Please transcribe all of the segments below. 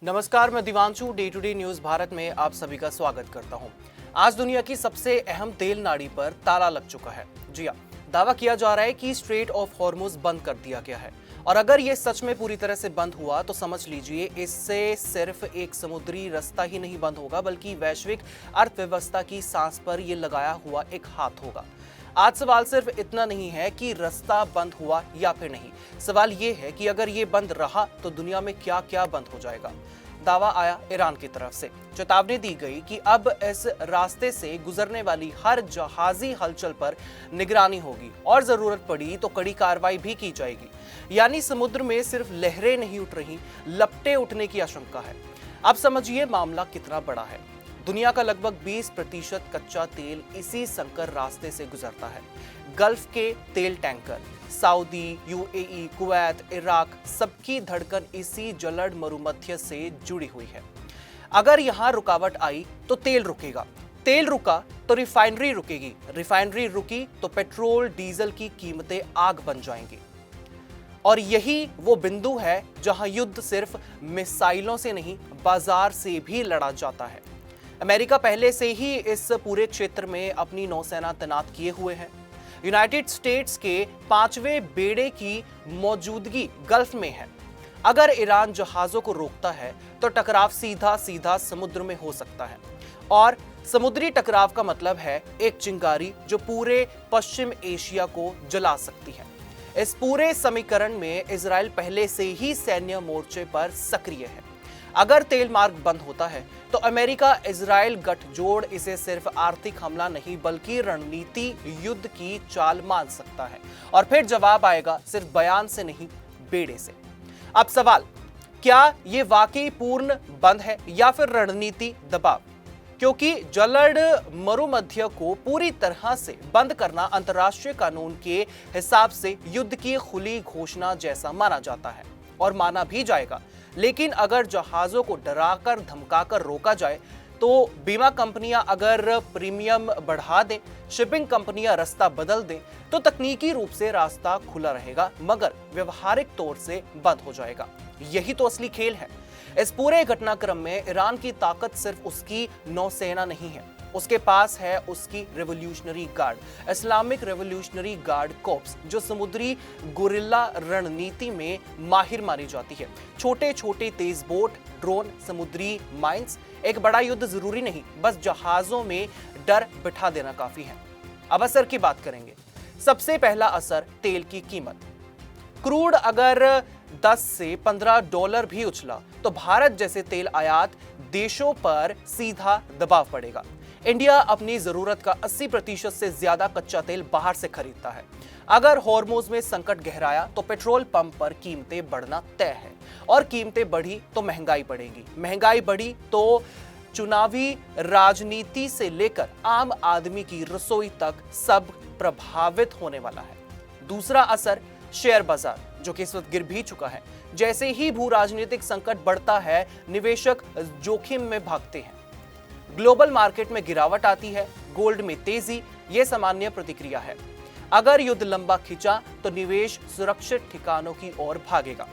नमस्कार, मैं Divanshu day to day news Bharat में आप सभी का स्वागत करता हूं। आज दुनिया की सबसे अहम तेल नाड़ी पर ताला लग चुका है। जी हां, दावा किया जा रहा है कि स्ट्रेट ऑफ हॉर्मुज बंद कर दिया गया है और अगर ये सच में पूरी तरह से बंद हुआ तो समझ लीजिए इससे सिर्फ एक समुद्री रास्ता ही नहीं बंद होगा बल्कि वैश्विक अर्थव्यवस्था की सांस पर यह लगाया हुआ एक हाथ होगा। आज सवाल सिर्फ इतना नहीं है कि रास्ता बंद हुआ या फिर नहीं, सवाल ये है कि अगर ये बंद रहा तो दुनिया में क्या क्या बंद हो जाएगा। दावा आया ईरान की तरफ से, चेतावनी दी गई कि अब इस रास्ते से गुजरने वाली हर जहाजी हलचल पर निगरानी होगी और जरूरत पड़ी तो कड़ी कार्रवाई भी की जाएगी। यानी समुद्र में सिर्फ लहरें नहीं उठ रही, लपटें उठने की आशंका है। अब समझिए मामला कितना बड़ा है। दुनिया का लगभग 20% कच्चा तेल इसी संकर रास्ते से गुजरता है। गल्फ के तेल tanker, Saudi, UAE, Kuwait, Iraq, सबकी धड़कन इसी जलद मरुमध्य से जुड़ी हुई है। अगर यहां रुकावट आई तो तेल रुकेगा, तेल रुका तो रिफाइनरी रुकेगी, रिफाइनरी रुकी तो पेट्रोल डीजल की कीमतें आग बन जाएंगी। और यही वो बिंदु है जहां युद्ध सिर्फ मिसाइलों से नहीं, बाजार से भी लड़ा जाता है। अमेरिका पहले से ही इस पूरे क्षेत्र में अपनी नौसेना तैनात किए हुए है। यूनाइटेड स्टेट्स के 5वें बेड़े की मौजूदगी गल्फ में है। अगर ईरान जहाजों को रोकता है तो टकराव सीधा सीधा समुद्र में हो सकता है और समुद्री टकराव का मतलब है एक चिंगारी जो पूरे पश्चिम एशिया को जला सकती है। इस पूरे समीकरण में इजराइल पहले से ही सैन्य मोर्चे पर सक्रिय है। अगर तेल मार्ग बंद होता है तो अमेरिका इजराइल गठजोड़ इसे सिर्फ आर्थिक हमला नहीं बल्कि रणनीति युद्ध की चाल मान सकता है और फिर जवाब आएगा सिर्फ बयान से नहीं, बेड़े से। अब सवाल, क्या ये वाकई पूर्ण बंद है या फिर रणनीति दबाव? क्योंकि जलद मरुमध्य को पूरी तरह से बंद करना अंतर्राष्ट्रीय कानून के हिसाब से युद्ध की खुली घोषणा जैसा माना जाता है और माना भी जाएगा। लेकिन अगर जहाजों को डराकर धमकाकर रोका जाए तो बीमा कंपनियां अगर प्रीमियम बढ़ा दें, शिपिंग कंपनियां रास्ता बदल दें तो तकनीकी रूप से रास्ता खुला रहेगा मगर व्यवहारिक तौर से बंद हो जाएगा। यही तो असली खेल है। इस पूरे घटनाक्रम में ईरान की ताकत सिर्फ उसकी नौसेना नहीं है, उसके पास है उसकी revolutionary guard, Islamic revolutionary guard corpse, जो समुद्री गुरिल्ला रणनीति में माहिर मानी जाती है। छोटे छोटे तेज बोट, ड्रोन, समुद्री माइंस। एक बड़ा युद्ध जरूरी नहीं, बस जहाजों में डर बिठा देना काफी है। अब असर की बात करेंगे। सबसे पहला असर, तेल की कीमत। क्रूड अगर 10 से $15 भी उछला तो भारत जैसे तेल आयात देशों पर सीधा दबाव पड़ेगा। इंडिया अपनी जरूरत का 80% से ज्यादा कच्चा तेल बाहर से खरीदता है। अगर हॉर्मुज में संकट गहराया तो पेट्रोल पंप पर कीमतें बढ़ना तय है और कीमतें बढ़ी तो महंगाई बढ़ेगी, महंगाई बढ़ी तो चुनावी राजनीति से लेकर आम आदमी की रसोई तक सब प्रभावित होने वाला है। दूसरा असर, शेयर बाजार, जो कि इस वक्त गिर भी चुका है। जैसे ही भू राजनीतिक संकट बढ़ता है, निवेशक जोखिम में भागते हैं। ग्लोबल मार्केट में गिरावट आती है, गोल्ड में तेजी, यह सामान्य प्रतिक्रिया है। अगर युद्ध लंबा खिंचा तो निवेश सुरक्षित ठिकानों की ओर भागेगा।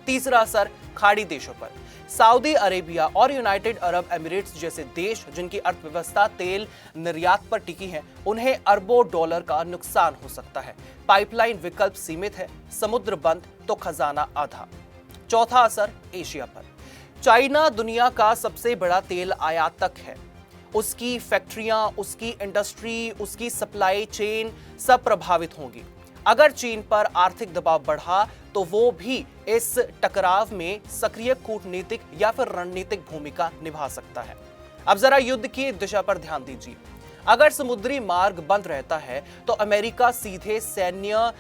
तीसरा असर, खाड़ी देशों पर। सऊदी अरेबिया और यूनाइटेड अरब एमिरेट्स जैसे देश जिनकी अर्थव्यवस्था तेल निर्यात पर टिकी है, उन्हें अरबों डॉलर का नुकसान हो सकता है। पाइपलाइन विकल्प सीमित है, समुद्र बंद तो खजाना आधा। चौथा असर, एशिया पर। चाइना दुनिया का सबसे बड़ा तेल आयातक है। उसकी फैक्ट्रियां, उसकी इंडस्ट्री, उसकी सप्लाई चेन सब प्रभावित होंगी। अगर चीन पर आर्थिक दबाव बढ़ा तो वो भी इस टकराव में सक्रिय कूटनीतिक या फिर रणनीतिक भूमिका निभा सकता है। अब जरा युद्ध की दिशा पर ध्यान दीजिए। अगर समुद्री मार्ग बंद रहता है तो अमेरिका सीधे सैन्य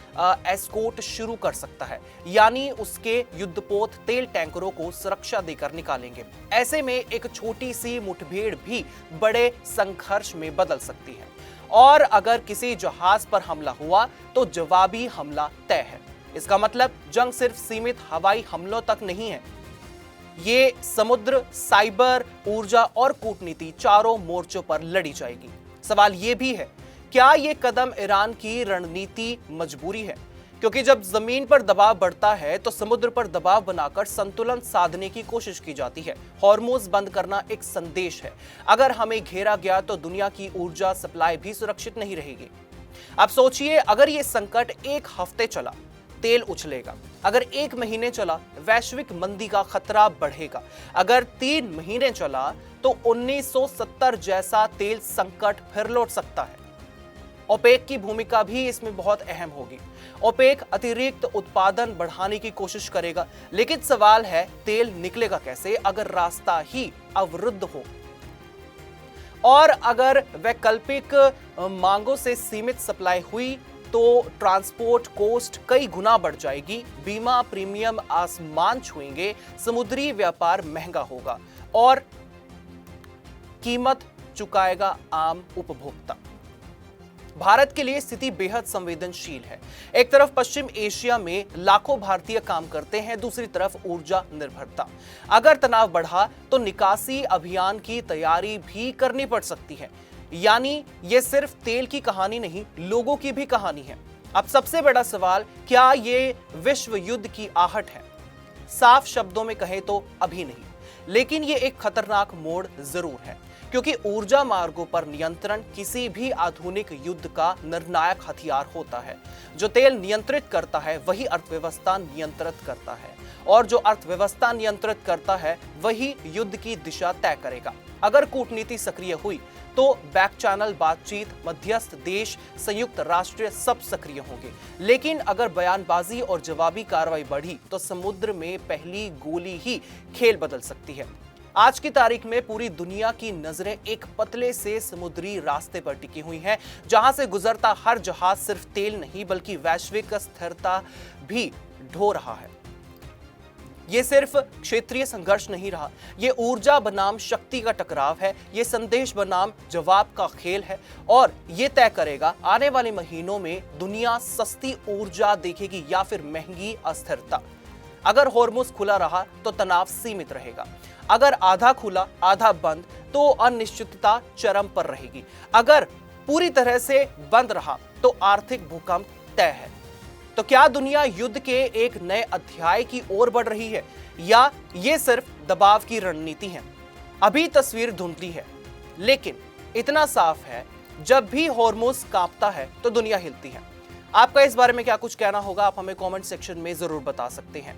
एस्कोर्ट शुरू कर सकता है, यानी उसके युद्धपोत तेल टैंकरों को सुरक्षा देकर निकालेंगे। ऐसे में एक छोटी सी मुठभेड़ भी बड़े संघर्ष में बदल सकती है और अगर किसी जहाज पर हमला हुआ तो जवाबी हमला तय है। इसका मतलब जंग सिर्फ सीमित हवाई हमलों तक नहीं है, ये समुद्र, साइबर, ऊर्जा और कूटनीति चारों मोर्चों पर लड़ी जाएगी। सवाल यह भी है, क्या यह कदम ईरान की रणनीति मजबूरी है? क्योंकि जब जमीन पर दबाव बढ़ता है तो समुद्र पर दबाव बनाकर संतुलन साधने की कोशिश की जाती है। हॉर्मोज बंद करना एक संदेश है। अगर हमें घेरा गया तो दुनिया की ऊर्जा सप्लाई भी सुरक्षित नहीं रहेगी। अब सोचिए, अगर ये संकट एक हफ्ते चला, तेल उछलेगा। अगर 1 महीने चला, वैश्विक मंदी का खतरा बढ़ेगा। अगर 3 महीने चला तो 1970 जैसा तेल संकट फिर लौट सकता है। ओपेक की भूमिका भी इसमें बहुत अहम होगी। ओपेक अतिरिक्त उत्पादन बढ़ाने की कोशिश करेगा, लेकिन सवाल है तेल निकलेगा कैसे अगर रास्ता ही अवरुद्ध हो। और अगर वैकल्पिक मांगों से सीमित सप्लाई हुई तो ट्रांसपोर्ट कॉस्ट कई गुना बढ़ जाएगी, बीमा प्रीमियम आसमान छुएंगे, समुद्री व्यापार महंगा होगा और कीमत चुकाएगा आम उपभोक्ता। भारत के लिए स्थिति बेहद संवेदनशील है। एक तरफ पश्चिम एशिया में लाखों भारतीय काम करते हैं, दूसरी तरफ ऊर्जा निर्भरता। अगर तनाव बढ़ा तो निकासी अभियान की तैयारी भी करनी पड़ सकती है। यानी ये सिर्फ तेल की कहानी नहीं, लोगों की भी कहानी है। अब सबसे बड़ा सवाल, क्या ये विश्व युद्ध की आहट है? साफ शब्दों में कहें तो अभी नहीं, लेकिन ये एक खतरनाक मोड़ जरूर है, क्योंकि ऊर्जा मार्गों पर नियंत्रण किसी भी आधुनिक युद्ध का निर्णायक हथियार होता है। जो तेल नियंत्रित करता है वही अर्थव्यवस्था नियंत्रित करता है, और जो अर्थव्यवस्था नियंत्रित करता है वही युद्ध की दिशा तय करेगा। अगर कूटनीति सक्रिय हुई तो बैक चैनल बातचीत, मध्यस्थ देश, संयुक्त राष्ट्र सब सक्रिय होंगे। लेकिन अगर बयानबाजी और जवाबी कार्रवाई बढ़ी तो समुद्र में पहली गोली ही खेल बदल सकती है। आज की तारीख में पूरी दुनिया की नजरें एक पतले से समुद्री रास्ते पर टिकी हुई हैं, जहां से गुजरता हर जहाज सिर्फ तेल नहीं बल्कि वैश्विक स्थिरता भी ढो रहा है। ये सिर्फ क्षेत्रीय संघर्ष नहीं रहा, ये ऊर्जा बनाम शक्ति का टकराव है, ये संदेश बनाम जवाब का खेल है, और ये तय करेगा आने वाले महीनों में दुनिया सस्ती ऊर्जा देखेगी या फिर महंगी अस्थिरता। अगर हॉर्मुज खुला रहा तो तनाव सीमित रहेगा, अगर आधा खुला आधा बंद तो अनिश्चितता चरम पर रहेगी, अगर पूरी तरह से बंद रहा तो आर्थिक भूकंप तय है। तो क्या दुनिया युद्ध के एक नए अध्याय की ओर बढ़ रही है, या ये सिर्फ दबाव की रणनीति है? अभी तस्वीर धुंधली है, लेकिन इतना साफ है, जब भी हॉर्मुज कांपता है तो दुनिया हिलती है। आपका इस बारे में क्या कुछ कहना होगा, आप हमें कमेंट सेक्शन में जरूर बता सकते हैं।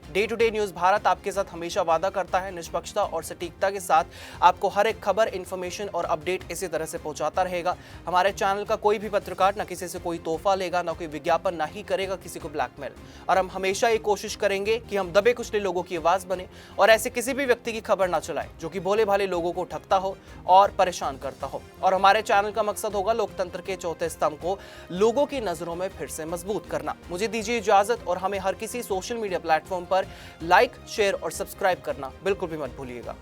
Day to day news Bharat आपके साथ हमेशा वादा करता है निष्पक्षता और सटीकता के साथ आपको हर एक खबर, इन्फॉर्मेशन और अपडेट इसी तरह से पहुंचाता रहेगा। हमारे चैनल का कोई भी पत्रकार न किसी से कोई तोहफा लेगा, ना कोई विज्ञापन, ना ही करेगा किसी को ब्लैकमेल। और हम हमेशा ये कोशिश करेंगे कि हम दबे कुचले लोगों की आवाज बने और ऐसे किसी भी व्यक्ति की खबर ना चलाएं जो कि भोले भाले लोगों को ठगता हो और परेशान करता हो। और हमारे चैनल का मकसद होगा लोकतंत्र के चौथे स्तंभ को लोगों की नजरों में फिर से मजबूत करना। मुझे दीजिए इजाजत, और हमें हर किसी सोशल मीडिया प्लेटफॉर्म पर लाइक, शेयर और सब्सक्राइब करना बिल्कुल भी मत भूलिएगा।